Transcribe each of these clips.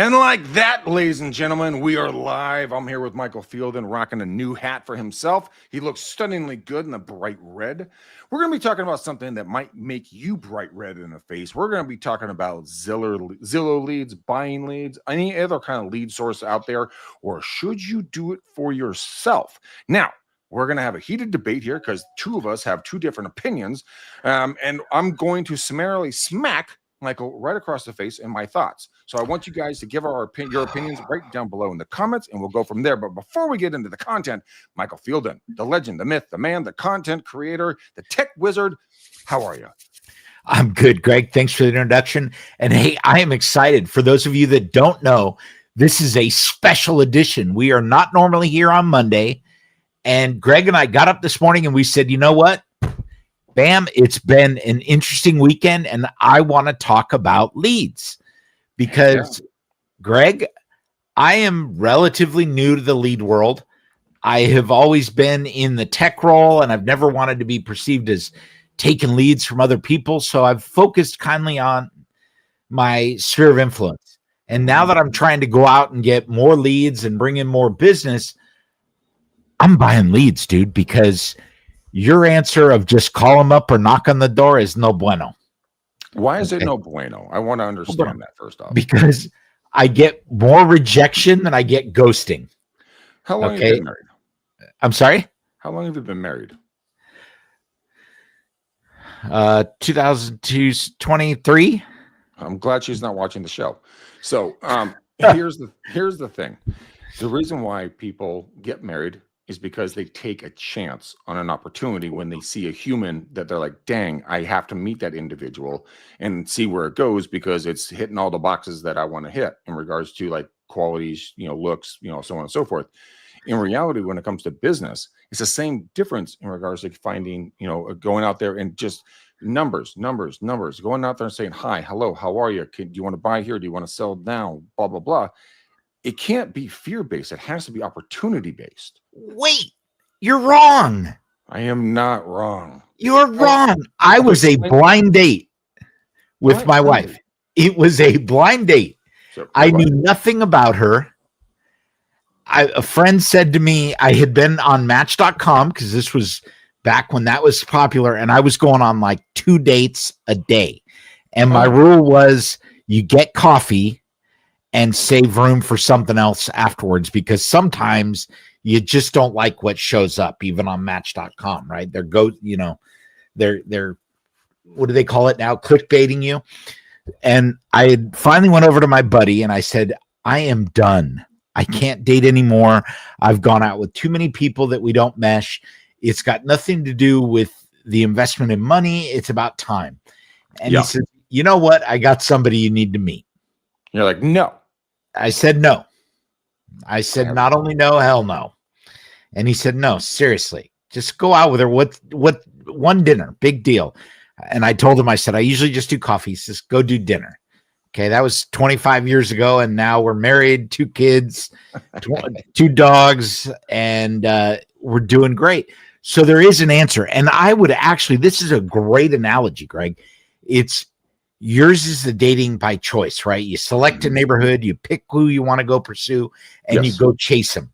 And like that, ladies and gentlemen, we are live. I'm here with Michael Fielden, rocking a new hat for himself. He looks stunningly good in the bright red. We're going to be talking about something that might make you bright red in the face. We're going to be talking about Zillow leads, buying leads, any other kind of lead source out there, or should you do it for yourself? Now, we're going to have a heated debate here because two of us have two different opinions, and I'm going to summarily smack Michael right across the face in my thoughts. So I want you guys to give your opinions right down below in the comments, and we'll go from there. But before we get into the content, Michael Fielden, the legend, the myth, the man, the content creator, the tech wizard, how are you? I'm good, Greg. Thanks for the introduction. And hey, I am excited. For those of you that don't know, this is a special edition. We are not normally here on Monday. And Greg and I got up this morning and we said, you know what? Bam, it's been an interesting weekend, and I want to talk about leads because, Greg, I am relatively new to the lead world. I have always been in the tech role, and I've never wanted to be perceived as taking leads from other people, so I've focused kindly on my sphere of influence. And now that I'm trying to go out and get more leads and bring in more business, I'm buying leads, dude, because your answer of just call them up or knock on the door is no bueno. Why is it no bueno? I want to understand that first off. Because I get more rejection than I get ghosting. How long have you been married? I'm sorry? How long have you been married? 2023. I'm glad she's not watching the show. So here's the thing. The reason why people get married is because they take a chance on an opportunity when they see a human that they're like, dang, I have to meet that individual and see where it goes because it's hitting all the boxes that I want to hit in regards to like qualities, looks, so on and so forth. In reality, when it comes to business, it's the same difference in regards to finding, going out there and just numbers, going out there and saying, hi, hello, how are you? Do you want to buy here? Do you want to sell now? Blah, blah, blah. It can't be fear-based. It has to be opportunity-based. Wait, you're wrong. I am not wrong. You're wrong. I was a blind date with my wife. It was a blind date. So, I knew nothing about her. A friend said to me, I had been on Match.com because this was back when that was popular, and I was going on like 2 dates a day. And my rule was you get coffee and save room for something else afterwards, because sometimes you just don't like what shows up, even on Match.com, right? They're what do they call it now? Clickbaiting you. And I finally went over to my buddy and I said, I am done. I can't date anymore. I've gone out with too many people that we don't mesh. It's got nothing to do with the investment in money. It's about time. And he said, you know what? I got somebody you need to meet. You're like, no. I said, no. I said, not only no, hell no. And he said, no, seriously, just go out with her. What, one dinner, big deal. And I told him, I said, I usually just do coffee. He says, go do dinner. Okay. That was 25 years ago. And now we're married, 2 kids, 2 dogs, and we're doing great. So there is an answer. And I would actually, this is a great analogy, Greg. Yours is the dating by choice, right? You select a neighborhood, you pick who you want to go pursue, and you go chase them.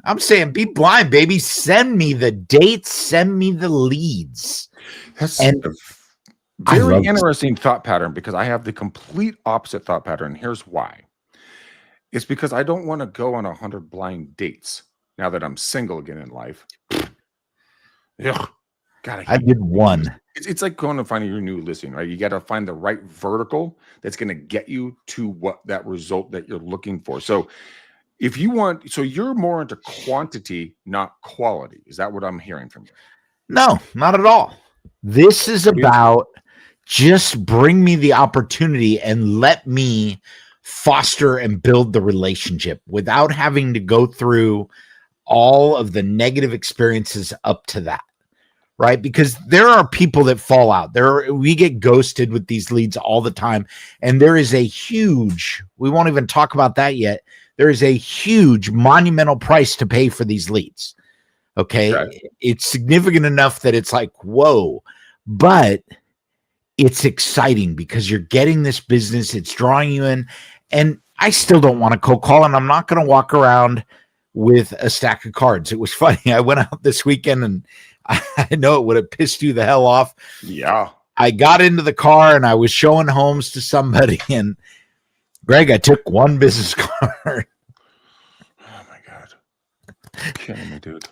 I'm saying be blind, baby. Send me the dates, send me the leads. That's a very interesting thought pattern, because I have the complete opposite thought pattern. Here's why. It's because I don't want to go on 100 blind dates now that I'm single again in life. Ugh. God, I did one. It's like going and finding your new listing, right? You got to find the right vertical that's going to get you to that result that you're looking for. So if you want, so you're more into quantity, not quality. Is that what I'm hearing from you? No, not at all. This is about just bring me the opportunity and let me foster and build the relationship without having to go through all of the negative experiences up to that. Right? Because there are people that fall out. We get ghosted with these leads all the time. And there is a huge, we won't even talk about that yet. There is a huge monumental price to pay for these leads. Okay. Right. It's significant enough that it's like, whoa, but it's exciting because you're getting this business. It's drawing you in. And I still don't want to cold call, and I'm not going to walk around with a stack of cards. It was funny. I went out this weekend, and I know it would have pissed you the hell off. Yeah. I got into the car, and I was showing homes to somebody, and Greg, I took one business card. Oh my God. You're kidding me, dude.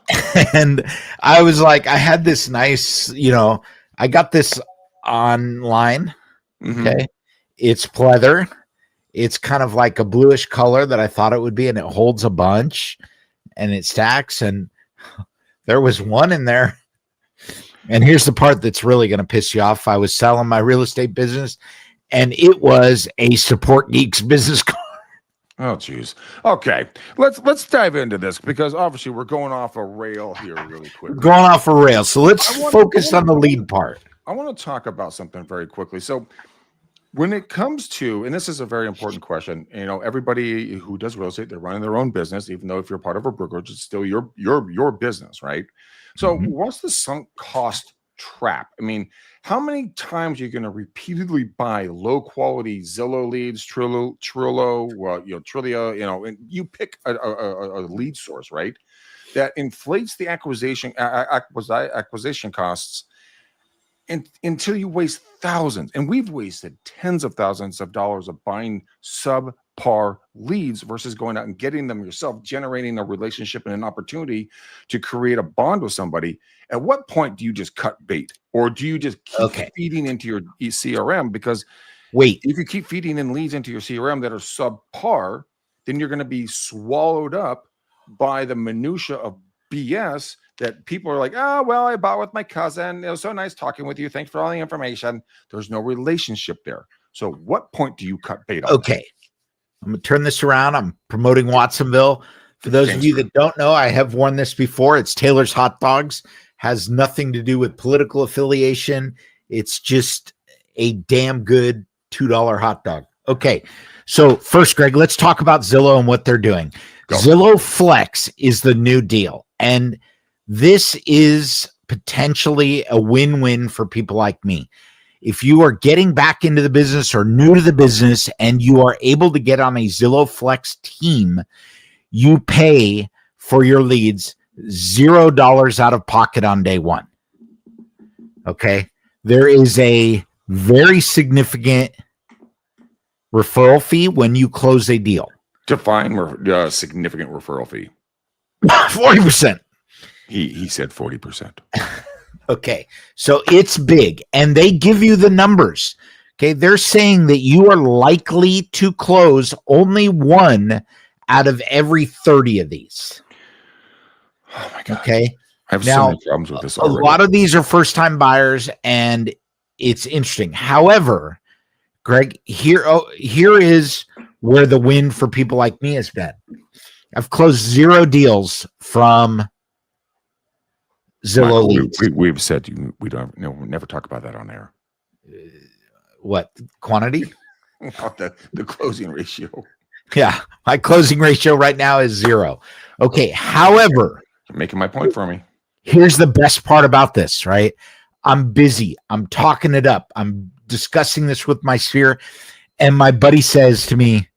And I was like, I had this nice, I got this online. Mm-hmm. Okay. It's pleather. It's kind of like a bluish color that I thought it would be, and it holds a bunch and it stacks. And there was one in there. And here's the part that's really going to piss you off. I was selling my real estate business, and it was a Support Geeks business card. Oh, geez. Okay, let's dive into this, because obviously we're going off a rail here really quick. Going off a rail. So let's focus on the lead part. I want to talk about something very quickly. So when it comes to, and this is a very important question, everybody who does real estate, they're running their own business, even though if you're part of a brokerage, it's still your business, right? So what's the sunk cost trap? I mean, how many times are you going to repeatedly buy low quality Zillow leads, Trello, Trillia, and you pick a lead source, right? That inflates the acquisition costs until you waste thousands. And we've wasted tens of thousands of dollars of buying subpar leads versus going out and getting them yourself, generating a relationship and an opportunity to create a bond with somebody. At what point do you just cut bait, or do you just keep feeding into your CRM? Because if you keep feeding in leads into your CRM that are subpar, then you're going to be swallowed up by the minutia of BS that people are like, oh, well, I bought with my cousin. It was so nice talking with you. Thanks for all the information. There's no relationship there. So what point do you cut bait on? Okay. I'm going to turn this around. I'm promoting Watsonville. For those of you that don't know, I have worn this before. It's Taylor's Hot Dogs. Has nothing to do with political affiliation. It's just a damn good $2 hot dog. Okay. So first, Greg, let's talk about Zillow and what they're doing. Go. Zillow Flex is the new deal. And this is potentially a win-win for people like me. If you are getting back into the business or new to the business and you are able to get on a Zillow Flex team, you pay for your leads $0 out of pocket on day one. Okay. There is a very significant referral fee when you close a deal. Define significant referral fee. 40%. He said 40%. Okay. So it's big, and they give you the numbers. Okay. They're saying that you are likely to close only one out of every 30 of these. Oh my God. Okay. I have so many problems with this already. A lot of these are first-time buyers, and it's interesting. However, Greg, here is where the win for people like me has been. I've closed 0 deals from Zillow leads. We've said we don't. No, we never talk about that on air. What quantity? the closing ratio. Yeah, my closing ratio right now is 0. Okay. However, you're making my point for me. Here's the best part about this, right? I'm busy. I'm talking it up. I'm discussing this with my sphere, and my buddy says to me,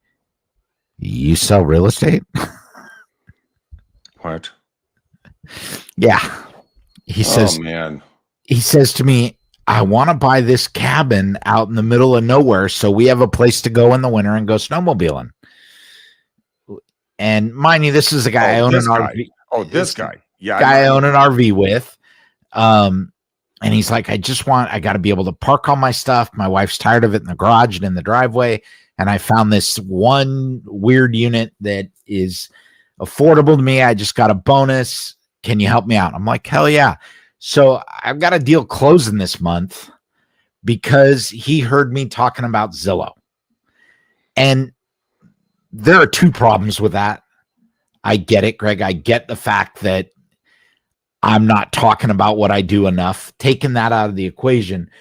"You sell real estate?" What? Yeah. He says, "Oh man." He says to me, "I want to buy this cabin out in the middle of nowhere so we have a place to go in the winter and go snowmobiling." And mind you, this is a guy I own an RV. Oh, this guy. Yeah. I own an RV with. And he's like, I got to be able to park all my stuff. My wife's tired of it in the garage and in the driveway. And I found this one weird unit that is affordable to me. I just got a bonus. Can you help me out? I'm like, hell yeah. So I've got a deal closing this month because he heard me talking about Zillow. And there are 2 problems with that. I get it, Greg. I get the fact that I'm not talking about what I do enough, taking that out of the equation.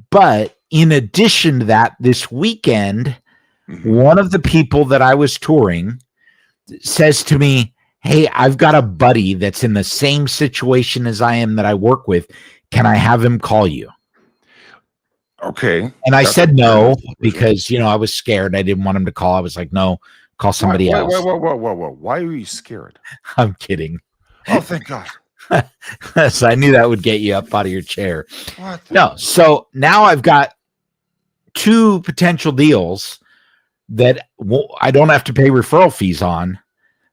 But in addition to that, this weekend, one of the people that I was touring says to me, "Hey, I've got a buddy that's in the same situation as I am that I work with. Can I have him call you?" Okay. And I said no because, I was scared. I didn't want him to call. I was like, no, call somebody else. Whoa. Why are you scared? I'm kidding. Oh, thank God. So I knew that would get you up out of your chair. What No. So now I've got 2 potential deals that I don't have to pay referral fees on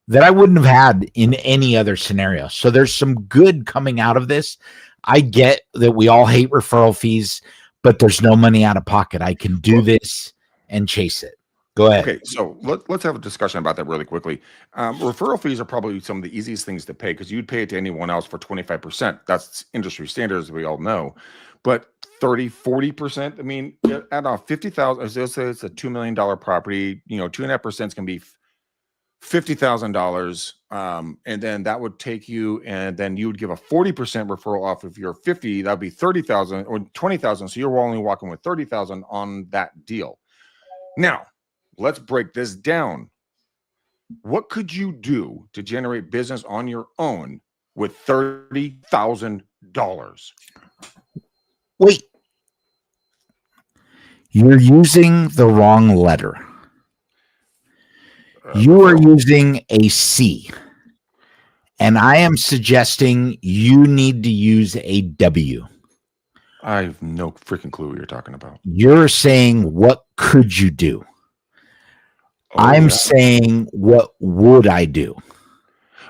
that I wouldn't have had in any other scenario. So there's some good coming out of this. I get that we all hate referral fees, but there's no money out of pocket. I can do this and chase it. Go ahead. Okay, so let's have a discussion about that really quickly. Referral fees are probably some of the easiest things to pay because you'd pay it to anyone else for 25%. That's industry standards, we all know. But 30, 40%, I mean, at a 50,000, let's say it's a $2 million property, 2.5% is going to be $50,000. And then that would take you, and then you would give a 40% referral off if you're 50, that'd be 30,000 or 20,000. So you're only walking with 30,000 on that deal. Now, let's break this down. What could you do to generate business on your own with $30,000? Wait. You're using the wrong letter. You are using a C. And I am suggesting you need to use a W. I have no freaking clue what you're talking about. You're saying, what could you do? I'm saying, what would I do?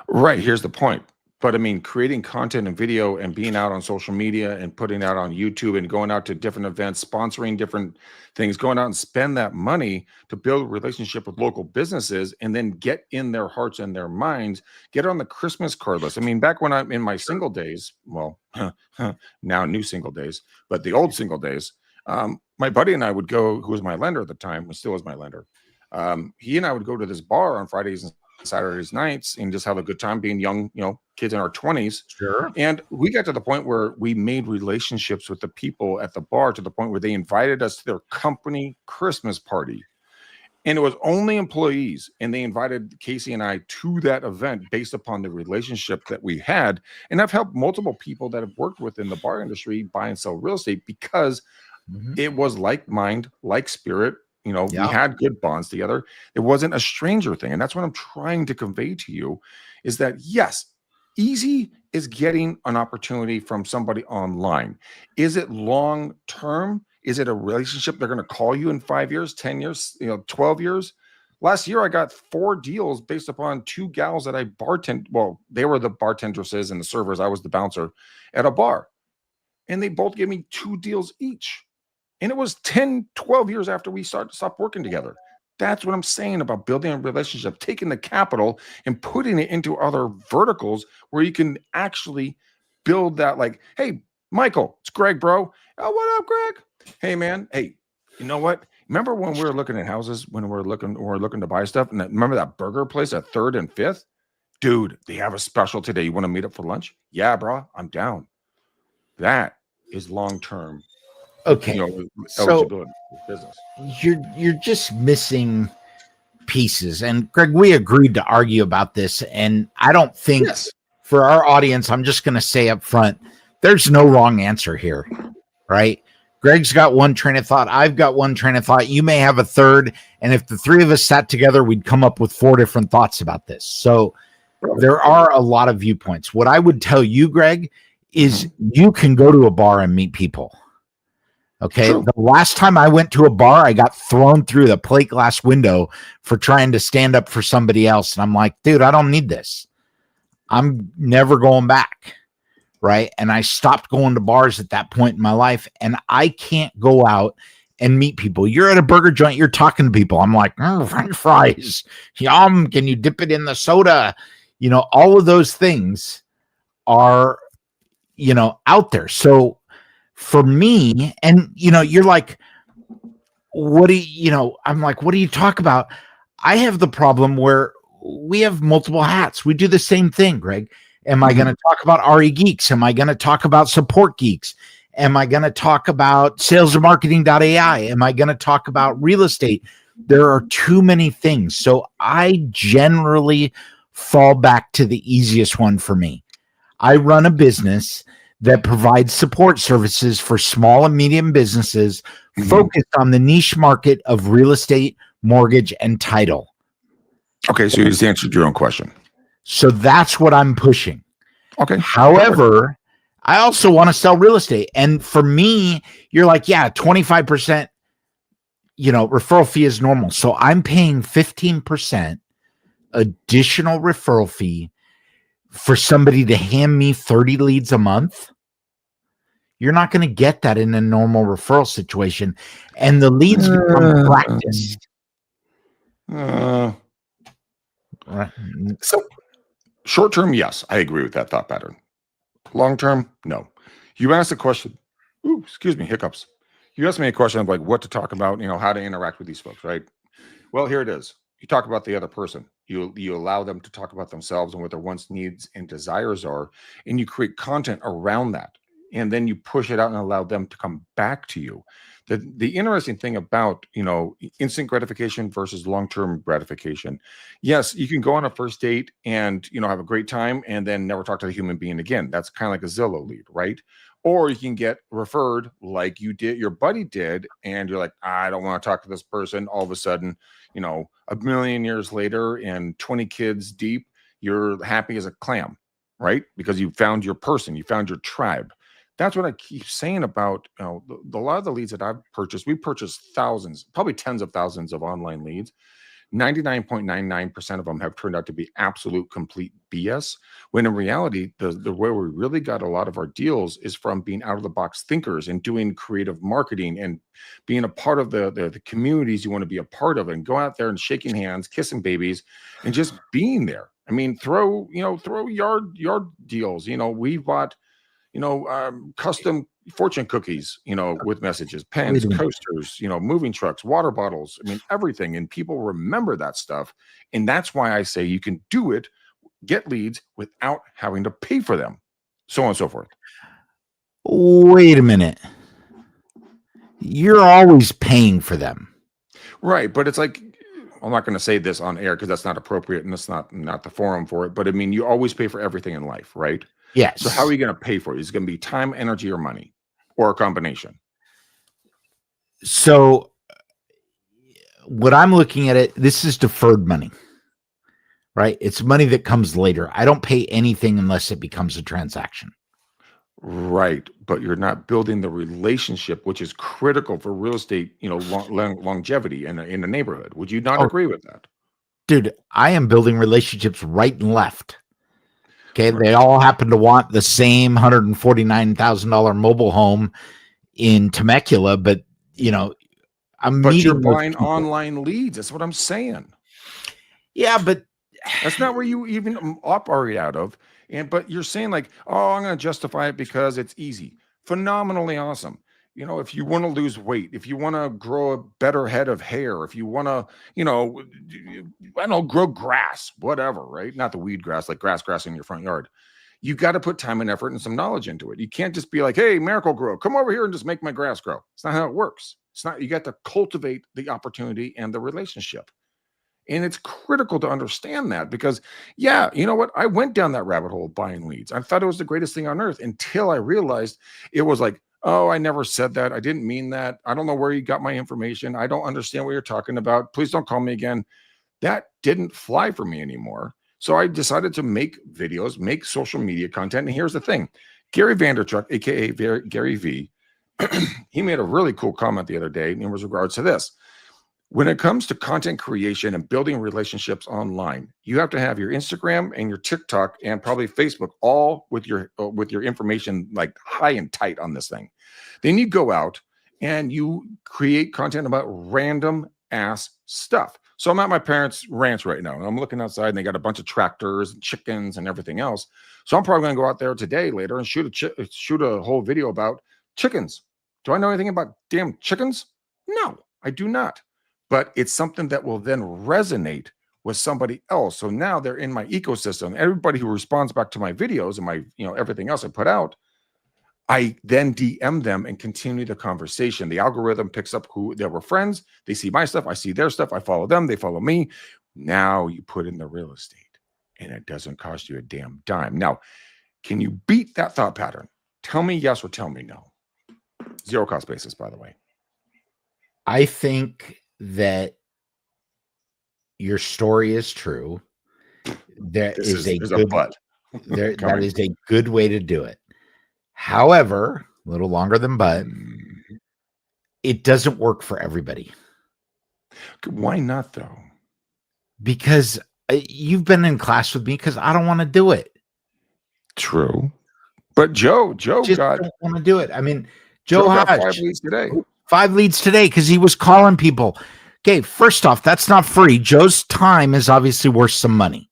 Right. Here's the point. But I mean, creating content and video and being out on social media and putting out on YouTube and going out to different events, sponsoring different things, going out and spend that money to build a relationship with local businesses and then get in their hearts and their minds, get on the Christmas card list. I mean, back when I'm in my single days, well, now new single days, but the old single days, my buddy and I would go, who was my lender at the time, who still is my lender. He and I would go to this bar on Fridays and Saturdays nights and just have a good time being young, kids in our 20s. Sure. And we got to the point where we made relationships with the people at the bar to the point where they invited us to their company Christmas party. And it was only employees. And they invited Casey and I to that event based upon the relationship that we had. And I've helped multiple people that have worked within the bar industry buy and sell real estate because it was like mind, like spirit. We had good bonds together. It wasn't a stranger thing. And that's what I'm trying to convey to you is that, yes, easy is getting an opportunity from somebody online. Is it long term? Is it a relationship they're going to call you in 5 years, 10 years, 12 years? Last year, I got 4 deals based upon 2 gals that I bartend. Well, they were the bartendresses and the servers. I was the bouncer at a bar. And they both gave me 2 deals each. And it was 10, 12 years after we stopped working together. That's what I'm saying about building a relationship, taking the capital and putting it into other verticals where you can actually build that like, hey, Michael, it's Greg, bro. Oh, what up, Greg? Hey, man. Hey, you know what? Remember when we were looking at houses, when we're looking to buy stuff? And remember that burger place at 3rd and 5th? Dude, they have a special today. You want to meet up for lunch? Yeah, bro, I'm down. That is long-term. Okay, so business. You're just missing pieces. And Greg, we agreed to argue about this, and I don't think for our audience, I'm just going to say up front, there's no wrong answer here, right? Greg's got one train of thought. I've got one train of thought. You may have a third, and if the 3 of us sat together, we'd come up with 4 different thoughts about this. So there are a lot of viewpoints. What I would tell you, Greg, is you can go to a bar and meet people. Okay. True. The last time I went to a bar, I got thrown through the plate glass window for trying to stand up for somebody else. And I'm like, dude, I don't need this. I'm never going back. Right. And I stopped going to bars at that point in my life. And I can't go out and meet people. You're at a burger joint, you're talking to people. I'm like, French fries. Yum. Can you dip it in the soda? All of those things are, out there. So for me, and you're like, what do you, I'm like, what do you talk about? I have the problem where we have multiple hats. We do the same thing, Greg. Am I going to talk about RE Geeks? Am I going to talk about Support Geeks? Am I going to talk about sales and marketing.ai? Am I going to talk about real estate? There are too many things. So I generally fall back to the easiest one for me. I run a business that provides support services for small and medium businesses focused on the niche market of real estate, mortgage, and title. Okay, so you just answered your own question. So that's what I'm pushing. Okay. However, I also want to sell real estate. And for me, you're like, yeah, 25%, referral fee is normal. So I'm paying 15% additional referral fee for somebody to hand me 30 leads a month. You're not going to get that in a normal referral situation. And the leads become practice. So short term, yes, I agree with that thought pattern. Long term, no. You asked a question. Ooh, excuse me, hiccups. You asked me a question of like what to talk about, how to interact with these folks, right? Well, here it is. You talk about the other person. You allow them to talk about themselves and what their wants, needs, and desires are, and you create content around that. And then you push it out and allow them to come back to you. The interesting thing about, instant gratification versus long-term gratification. Yes, you can go on a first date and, have a great time and then never talk to the human being again. That's kind of like a Zillow lead, right? Or you can get referred like you did, your buddy did, and you're like, I don't want to talk to this person. All of a sudden, a million years later and 20 kids deep, you're happy as a clam, right? Because you found your person, you found your tribe. That's what I keep saying about a lot of the leads that I've purchased. We purchased thousands, probably tens of thousands of online leads. 99.99% of them have turned out to be absolute complete BS. When in reality, the way we really got a lot of our deals is from being out of the box thinkers and doing creative marketing and being a part of the communities you want to be a part of, and go out there and shaking hands, kissing babies, and just being there. I mean, throw yard deals. We bought custom fortune cookies, with messages, pens, coasters, moving trucks, water bottles. I mean, everything. And people remember that stuff. And that's why I say you can do it, get leads without having to pay for them, so on and so forth. Wait a minute. You're always paying for them. Right. But it's like, I'm not going to say this on air because that's not appropriate and that's not the forum for it. But I mean, you always pay for everything in life, right? Yes. So how are you going to pay for it? It's going to be time, energy, or money, or a combination. So what I'm looking at this is deferred money, right? It's money that comes later. I don't pay anything unless it becomes a transaction. Right. But you're not building the relationship, which is critical for real estate, longevity in a neighborhood. Would you not agree with that? Dude, I am building relationships right and left. Okay, they all happen to want the same $149,000 mobile home in Temecula, but But you're buying online leads. That's what I'm saying. Yeah, but that's not where you even operate out of. But you're saying like, oh, I'm going to justify it because it's easy. Phenomenally awesome. If you want to lose weight, if you want to grow a better head of hair, if you want to, I don't know, grow grass, whatever, right? Not the weed grass, like grass in your front yard. You got to put time and effort and some knowledge into it. You can't just be like, hey, Miracle-Gro, come over here and just make my grass grow. It's not how it works. It's not, you got to cultivate the opportunity and the relationship. And it's critical to understand that because, yeah, you know what? I went down that rabbit hole of buying leads. I thought it was the greatest thing on earth until I realized it was like, oh, I never said that. I didn't mean that. I don't know where you got my information. I don't understand what you're talking about. Please don't call me again. That didn't fly for me anymore. So I decided to make videos, make social media content. And here's the thing. Gary Vanderchuck, aka Gary V, he made a really cool comment the other day in regards to this. When it comes to content creation and building relationships online, you have to have your Instagram and your TikTok and probably Facebook all with your information like high and tight on this thing. Then you go out and you create content about random ass stuff. So I'm at my parents' ranch right now, and I'm looking outside, and they got a bunch of tractors and chickens and everything else. So I'm probably going to go out there today later and shoot a whole video about chickens. Do I know anything about damn chickens? No, I do not. But it's something that will then resonate with somebody else. So now they're in my ecosystem. Everybody who responds back to my videos and my, everything else I put out, I then DM them and continue the conversation. The algorithm picks up who they were friends. They see my stuff. I see their stuff. I follow them. They follow me. Now you put in the real estate and it doesn't cost you a damn dime. Now, can you beat that thought pattern? Tell me yes or tell me no. Zero cost basis, by the way. I think that your story is true. There is a good but. that is a good way to do it. However, a little longer than but, it doesn't work for everybody. Why not though? Because you've been in class with me because I don't want to do it. True. But Joe just don't want to do it. I mean, Joe got Hodge, 5 leads today. 5 leads today because he was calling people. Okay, first off, that's not free. Joe's time is obviously worth some money.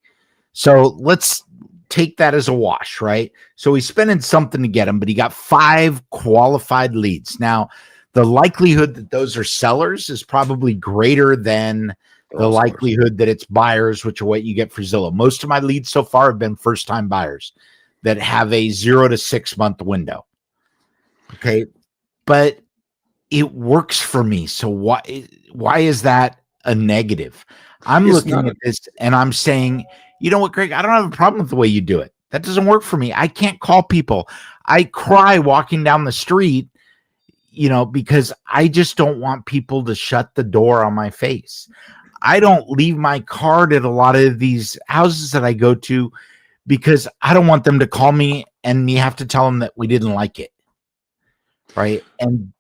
So let's take that as a wash, right? So he's spending something to get him, but he got 5 qualified leads. Now, the likelihood that those are sellers is probably greater than the likelihood that it's buyers, which are what you get for Zillow. Most of my leads so far have been first-time buyers that have a 0 to 6 month window. Okay. But it works for me. So why is that a negative? I'm looking at this and I'm saying, you know what, Greg, I don't have a problem with the way you do it. That doesn't work for me. I can't call people. I cry walking down the street, because I just don't want people to shut the door on my face. I don't leave my card at a lot of these houses that I go to because I don't want them to call me and me have to tell them that we didn't like it. Right. And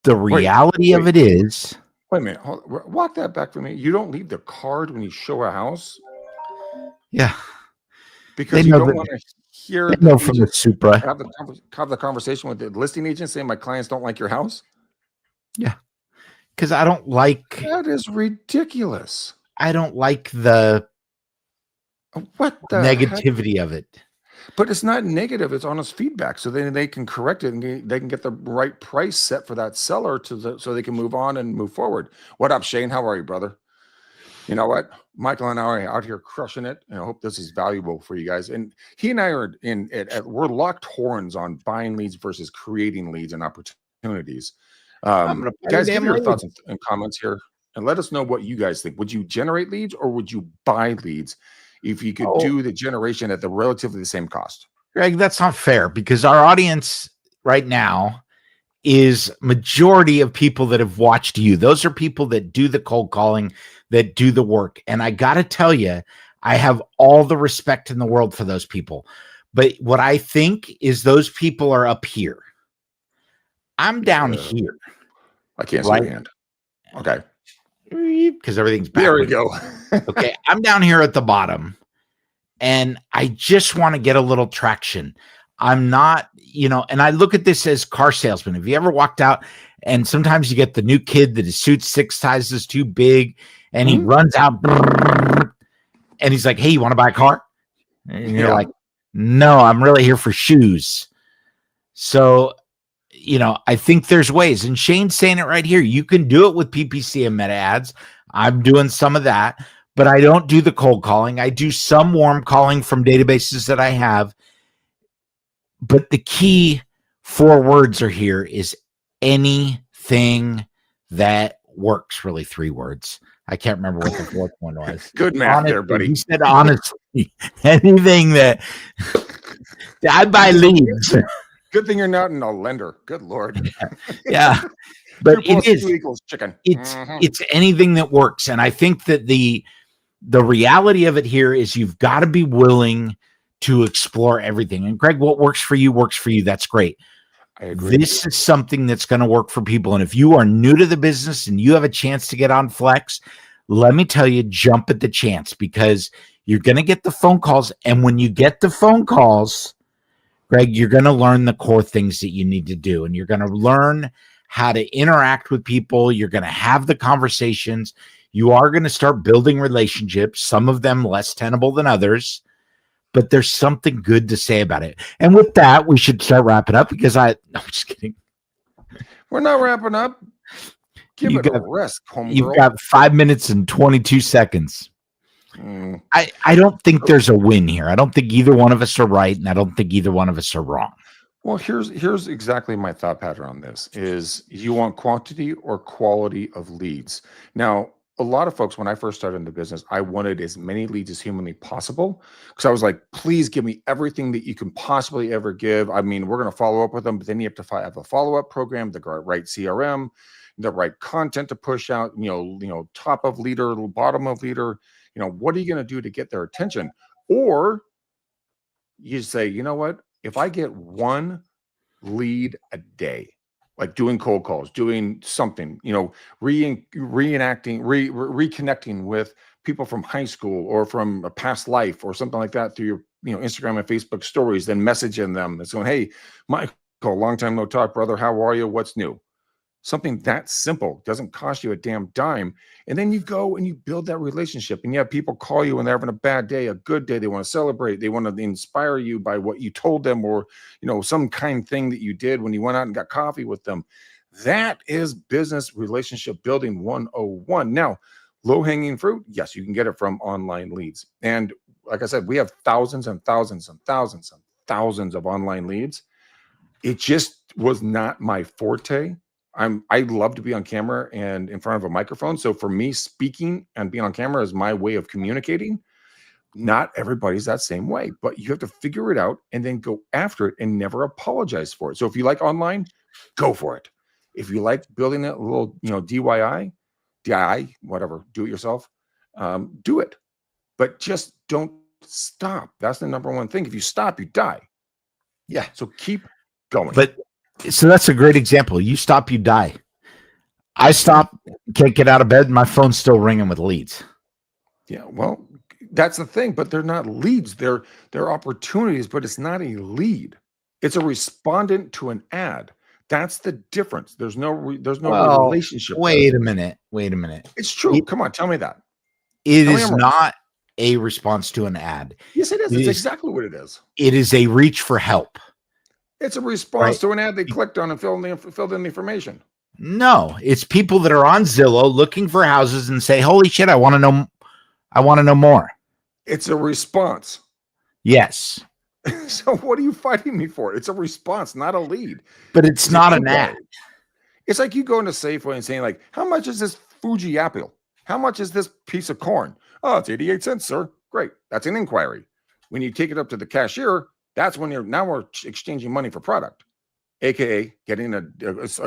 the reality of it is. Wait a minute. Walk that back for me. You don't leave the card when you show a house? Yeah. Because you don't want to hear from the Supra. Have the conversation with the listing agent saying my clients don't like your house? Yeah. Because I don't like. That is ridiculous. I don't like the negativity of it. But it's not negative. It's honest feedback. So then they can correct it and they can get the right price set for that seller so they can move on and move forward. What up, Shane? How are you, brother? You know what? Michael and I are out here crushing it. And I hope this is valuable for you guys. And he and I are we're locked horns on buying leads versus creating leads and opportunities. Guys, give your thoughts and comments here and let us know what you guys think. Would you generate leads or would you buy leads if you could do the generation at the relatively the same cost? Greg, that's not fair because our audience right now is majority of people that have watched you. Those are people that do the cold calling, that do the work. And I got to tell you, I have all the respect in the world for those people. But what I think is those people are up here. I'm down here. I can't see your hand. Okay. Because everything's back. There we go. Okay. I'm down here at the bottom and I just want to get a little traction. I'm not, and I look at this as car salesman. Have you ever walked out and sometimes you get the new kid that his suit's 6 sizes too big and he runs out and he's like, hey, you want to buy a car? And you're like, no, I'm really here for shoes. So, I think there's ways, and Shane's saying it right here. You can do it with PPC and meta ads. I'm doing some of that, but I don't do the cold calling. I do some warm calling from databases that I have. But the key 4 words are here is anything that works. Really 3 words. I can't remember what the 4th one was. Good math there, buddy. He said honestly, anything that I buy leads. Good thing you're not in a lender. Good Lord. Yeah. But it is equals chicken. It's anything that works. And I think that the reality of it here is you've got to be willing to explore everything. And Greg, what works for you works for you. That's great. I agree. This is something that's going to work for people. And if you are new to the business and you have a chance to get on Flex, let me tell you, jump at the chance because you're going to get the phone calls. And when you get the phone calls, Greg, you're going to learn the core things that you need to do. And you're going to learn how to interact with people. You're going to have the conversations. You are going to start building relationships, some of them less tenable than others. But there's something good to say about it. And with that, we should start wrapping up because I'm just kidding. We're not wrapping up. Give it a rest, homegirl. You've got 5 minutes and 22 seconds. I don't think there's a win here. I don't think either one of us are right, and I don't think either one of us are wrong. Well, here's exactly my thought pattern on this is you want quantity or quality of leads. Now, a lot of folks, when I first started in the business, I wanted as many leads as humanly possible because I was like, please give me everything that you can possibly ever give. I mean, we're going to follow up with them, but then you have to have a follow-up program, the right CRM, the right content to push out, top of leader, bottom of leader. What are you going to do to get their attention? Or you say, you know what? If I get one lead a day, like doing cold calls, doing something, reconnecting with people from high school or from a past life or something like that through your, Instagram and Facebook stories, then messaging them and saying, hey, Michael, long time no talk, brother. How are you? What's new? Something that simple, doesn't cost you a damn dime. And then you go and you build that relationship, and you have people call you when they're having a bad day, a good day. They want to celebrate. They want to inspire you by what you told them, or, some kind thing that you did when you went out and got coffee with them. That is business relationship building 101. Now, low hanging fruit. Yes, you can get it from online leads. And like I said, we have thousands and thousands and thousands and thousands of online leads. It just was not my forte. I love to be on camera and in front of a microphone. So for me, speaking and being on camera is my way of communicating. Not everybody's that same way, but you have to figure it out and then go after it and never apologize for it. So if you like online, go for it. If you like building a little, DIY, whatever, do it yourself, do it. But just don't stop. That's the number one thing. If you stop, you die. Yeah. So keep going. So that's a great example. You stop, you die. I stop, can't get out of bed, my phone's still ringing with leads. Yeah, well, that's the thing, but they're not leads. They're opportunities, but it's not a lead. It's a respondent to an ad. That's the difference. There's no relationship. Wait a minute. It's true. Come on, tell me that. It is not a response to an ad. Yes, it is. It's exactly what it is. It is a reach for help. It's a response to an ad they clicked on and filled in the information. No, it's people that are on Zillow looking for houses and say, holy shit, I want to know more. It's a response. Yes. So what are you fighting me for? It's a response, not a lead. But it's not an ad. It's like you go into Safeway and saying, like, how much is this Fuji apple? How much is this piece of corn? Oh, it's 88 cents, sir. Great. That's an inquiry. When you take it up to the cashier, that's when we're exchanging money for product, aka getting a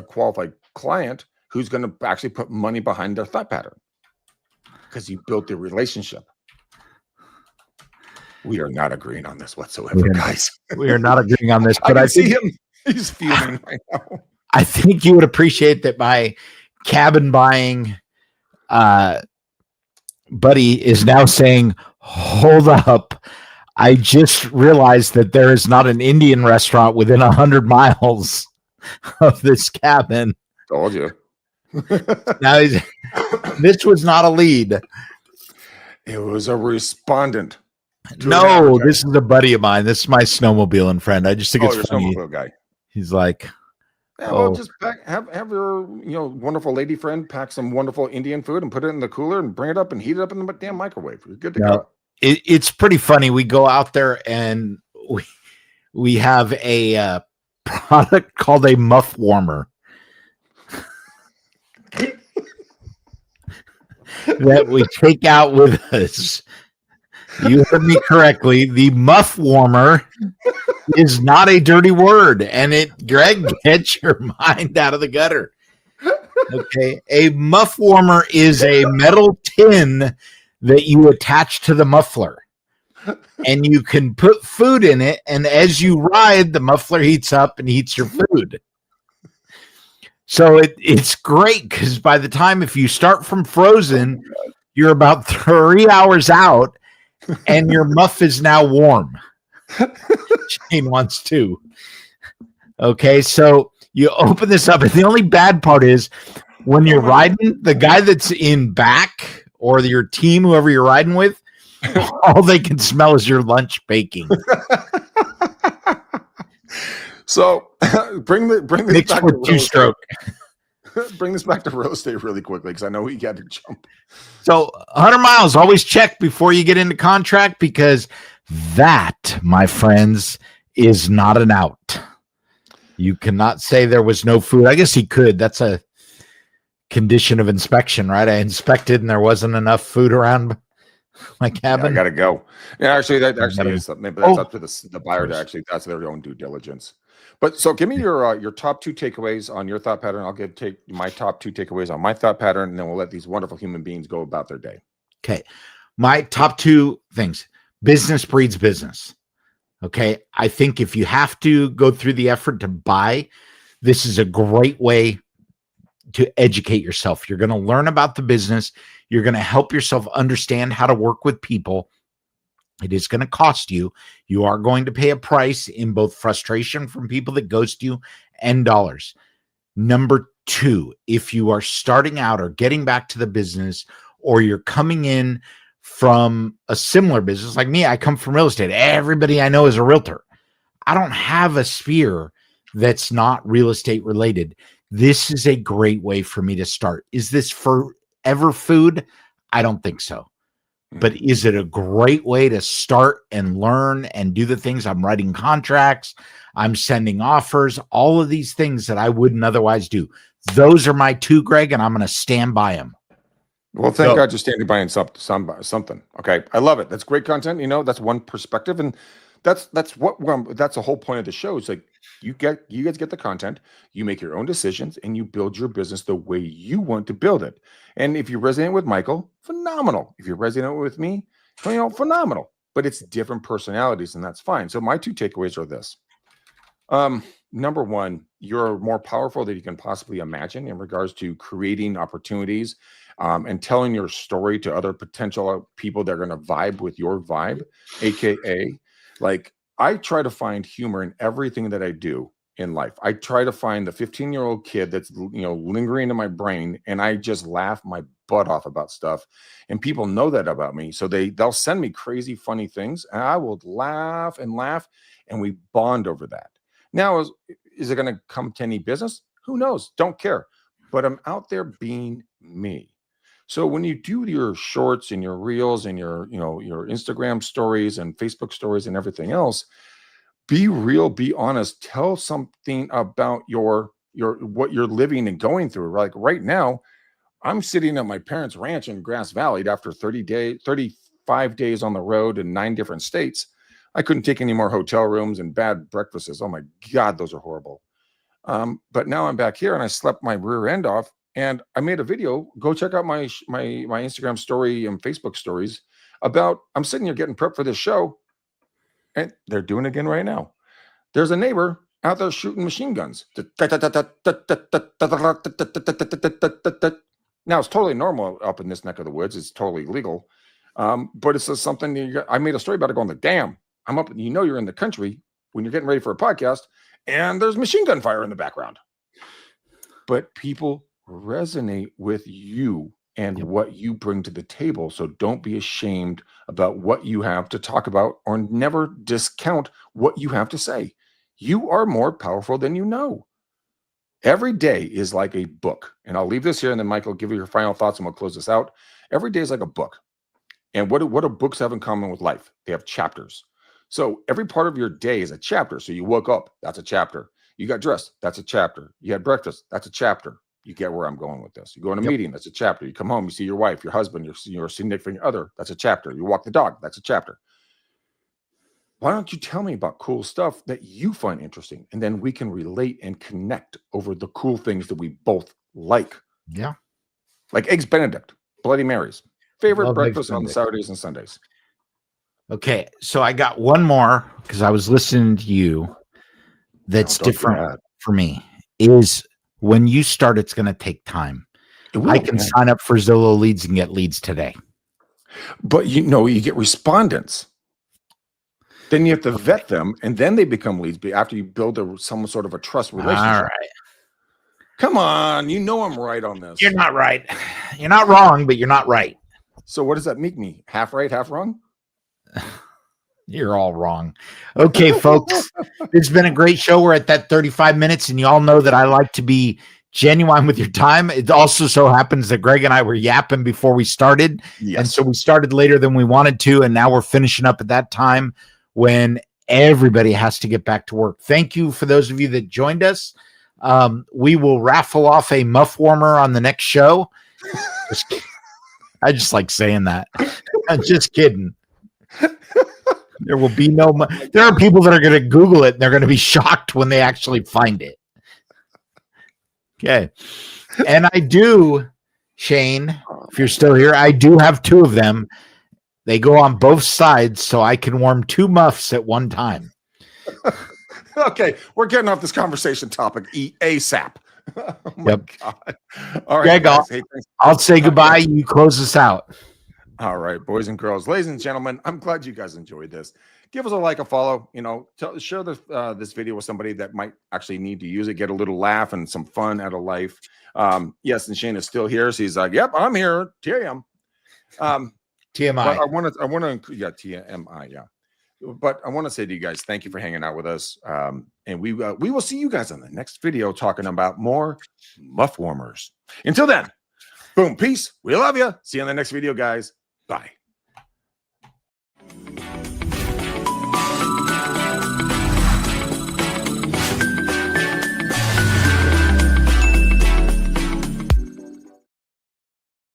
qualified client who's going to actually put money behind their thought pattern because you built the relationship. We are not agreeing on this whatsoever, guys. We are not agreeing on this, but I see him. He's fuming right now. I think you would appreciate that my cabin buying buddy is now saying, hold up. I just realized that there is not an Indian restaurant within 100 miles of this cabin. Told you. Now, this was not a lead. It was a respondent. No, this is a buddy of mine. This is my snowmobiling friend. I just think it's funny. Snowmobile guy. He's like, yeah, well, just have your wonderful lady friend pack some wonderful Indian food and put it in the cooler and bring it up and heat it up in the damn microwave. You're good to go. It's pretty funny. We go out there and we have a product called a muff warmer that we take out with us. You heard me correctly. The muff warmer is not a dirty word, and Greg, get your mind out of the gutter. Okay, a muff warmer is a metal tin that you attach to the muffler, and you can put food in it, and as you ride, the muffler heats up and heats your food. So it's great because by the time, if you start from frozen, you're about 3 hours out, and your muff is now warm. Shane wants to. Okay, so you open this up, and the only bad part is when you're riding, the guy that's in back or your team, whoever you're riding with, all they can smell is your lunch baking. So bring this back to two-stroke. Bring this back to real estate really quickly because I know we got to jump. So 100 miles, always check before you get into contract because that, my friends, is not an out. You cannot say there was no food. I guess he could. That's a condition of inspection, right? I inspected and there wasn't enough food around my cabin. I gotta go. Yeah, actually, that actually is something, but that's up to the buyer to actually, that's their own due diligence. But so give me your top 2 takeaways on your thought pattern. I'll take my top 2 takeaways on my thought pattern, and then we'll let these wonderful human beings go about their day. Okay. My top 2 things: business breeds business. Okay. I think if you have to go through the effort to buy, this is a great way to educate yourself. You're going to learn about the business. You're going to help yourself understand how to work with people. It is going to cost you. You are going to pay a price in both frustration from people that ghost you and dollars. Number 2, if you are starting out or getting back to the business, or you're coming in from a similar business like me, I come from real estate. Everybody I know is a realtor. I don't have a sphere that's not real estate related. This is a great way for me to start. Is this forever food? I don't think so. But is it a great way to start and learn and do the things? I'm writing contracts, I'm sending offers, all of these things that I wouldn't otherwise do. Those are my 2, Greg, and I'm going to stand by them. Well, thank God you're standing by something. Okay, I love it. That's great content. You know, that's one perspective, and that's the whole point of the show. Is like you guys get the content, you make your own decisions, and you build your business the way you want to build it. And if you resonate with Michael, phenomenal. If you resonate with me, phenomenal. But it's different personalities, and that's fine. So my 2 takeaways are this. Number 1, you're more powerful than you can possibly imagine in regards to creating opportunities and telling your story to other potential people that are going to vibe with your vibe, aka like I try to find humor in everything that I do in life. I try to find the 15-year-old kid that's lingering in my brain, and I just laugh my butt off about stuff. And people know that about me, so they'll send me crazy, funny things, and I will laugh, and we bond over that. Now, is it going to come to any business? Who knows? Don't care. But I'm out there being me. So when you do your shorts and your reels and your Instagram stories and Facebook stories and everything else, be real, be honest, tell something about your what you're living and going through. Like right now, I'm sitting at my parents' ranch in Grass Valley after 35 days on the road in 9 different states. I couldn't take any more hotel rooms and bad breakfasts. Oh my God, those are horrible. But now I'm back here and I slept my rear end off. And I made a video. Go check out my Instagram story and Facebook stories about I'm sitting here getting prepped for this show, and they're doing it again right now. There's a neighbor out there shooting machine guns. Now it's totally normal up in this neck of the woods. It's totally legal, but it's just something. I made a story about it. Going like, damn, I'm up. You're in the country when you're getting ready for a podcast, and there's machine gun fire in the background. But people resonate with you and what you bring to the table. So don't be ashamed about what you have to talk about, or never discount what you have to say. You are more powerful than you know. Every day is like a book. And I'll leave this here, and then Michael, give you your final thoughts and we'll close this out. Every day is like a book. And what do books have in common with life? They have chapters. So every part of your day is a chapter. So you woke up, that's a chapter. You got dressed, that's a chapter. You had breakfast, that's a chapter. You get where I'm going with this. You go in a meeting, that's a chapter. You come home, you see your wife, your husband, your significant other, that's a chapter. You walk the dog, that's a chapter. Why don't you tell me about cool stuff that you find interesting? And then we can relate and connect over the cool things that we both like. Yeah. Like Eggs Benedict, Bloody Marys. Favorite breakfast on Saturdays and Sundays. Okay. So I got one more because I was listening to you. That's different for me. Is when you start, it's going to take time. I can sign up for Zillow leads and get leads today. But you get respondents. Then you have to vet them, and then they become leads after you build some sort of a trust relationship. All right. Come on. I'm right on this. You're not right. You're not wrong, but you're not right. So what does that make me? Half right, half wrong? You're all wrong. Okay, folks. It's been a great show. We're at that 35 minutes, and you all know that I like to be genuine with your time. It also so happens that Greg and I were yapping before we started. Yes. And so we started later than we wanted to, and now we're finishing up at that time when everybody has to get back to work. Thank you for those of you that joined us. We will raffle off a muff warmer on the next show. I just like saying that. I'm just kidding. There will be no. There are people that are going to Google it and they're going to be shocked when they actually find it. Okay. And I do, Shane, if you're still here, I do have 2 of them. They go on both sides so I can warm 2 muffs at one time. Okay, we're getting off this conversation topic ASAP. Oh my God. All right, Greg, guys. Hey, I'll say goodbye. You close us out. All right, boys and girls, ladies and gentlemen, I'm glad you guys enjoyed this. Give us a like, a follow, share this this video with somebody that might actually need to use it, get a little laugh and some fun out of life. Yes, and Shane is still here. So he's like, yep, I'm here. TM. TMI. But I want to, yeah, TMI, yeah. But I want to say to you guys, thank you for hanging out with us. And we will see you guys on the next video talking about more muff warmers. Until then, boom, peace. We love you. See you in the next video, guys. Bye.